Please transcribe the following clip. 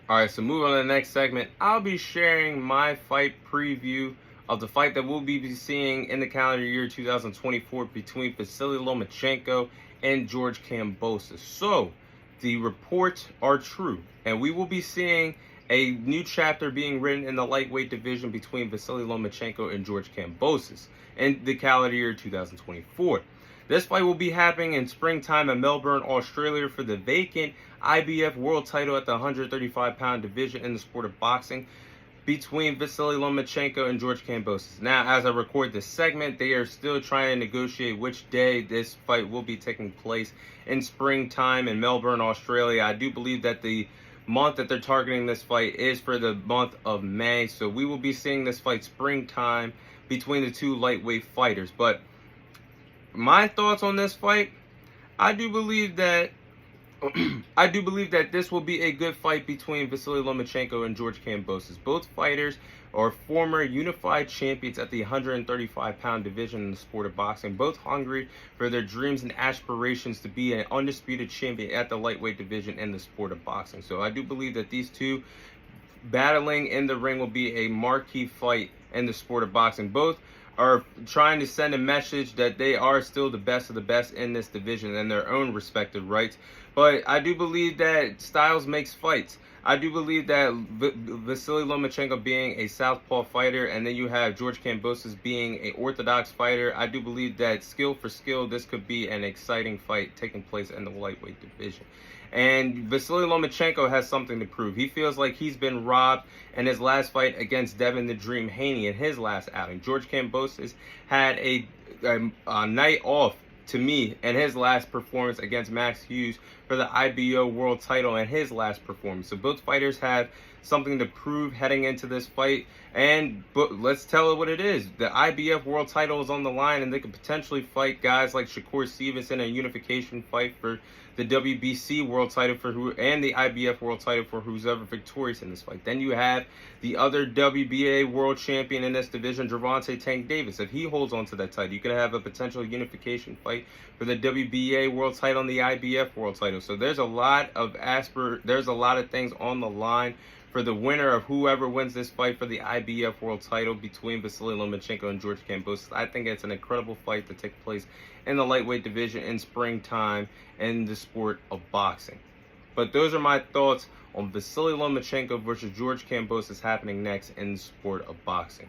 Alright, so moving on to the next segment, I'll be sharing my fight preview of the fight that we'll be seeing in the calendar year 2024 between Vasiliy Lomachenko and George Kambosos. So, the reports are true, and we will be seeing a new chapter being written in the lightweight division between Vasiliy Lomachenko and George Kambosos in the calendar year 2024. This fight will be happening in springtime in Melbourne, Australia for the vacant IBF world title at the 135-pound division in the sport of boxing between Vasiliy Lomachenko and George Kambosos. Now, as I record this segment, they are still trying to negotiate which day this fight will be taking place in springtime in Melbourne, Australia. I do believe that the month that they're targeting this fight is for the month of May, so we will be seeing this fight springtime between the two lightweight fighters. But my thoughts on this fight, I do believe that this will be a good fight between Vasiliy Lomachenko and George Kambosos. Both fighters are former unified champions at the 135-pound division in the sport of boxing, both hungry for their dreams and aspirations to be an undisputed champion at the lightweight division in the sport of boxing. So I do believe that these two battling in the ring will be a marquee fight in the sport of boxing. Both are trying to send a message that they are still the best of the best in this division in their own respective rights. But I do believe that styles makes fights. I do believe that Vasiliy Lomachenko being a southpaw fighter, and then you have George Kambosos being an orthodox fighter, I do believe that skill for skill, this could be an exciting fight taking place in the lightweight division. And Vasiliy Lomachenko has something to prove. He feels like he's been robbed in his last fight against Devin the Dream Haney in his last outing. George Kambosos had a night off, to me, in his last performance against Max Hughes for the IBO world title in his last performance. So both fighters have something to prove heading into this fight, but let's tell it what it is. The IBF world title is on the line, and they could potentially fight guys like Shakur Stevenson in a unification fight for the WBC world title and the IBF world title for who's ever victorious in this fight. Then you have the other WBA world champion in this division, Gervonta Tank Davis. If he holds on to that title, you could have a potential unification fight for the WBA world title and the IBF world title. So there's a lot of things on the line for the winner of whoever wins this fight for the IBF world title between Vasiliy Lomachenko and George Kambosos. I think it's an incredible fight to take place in the lightweight division in springtime in the sport of boxing. But those are my thoughts on Vasiliy Lomachenko versus George Kambosos happening next in the sport of boxing.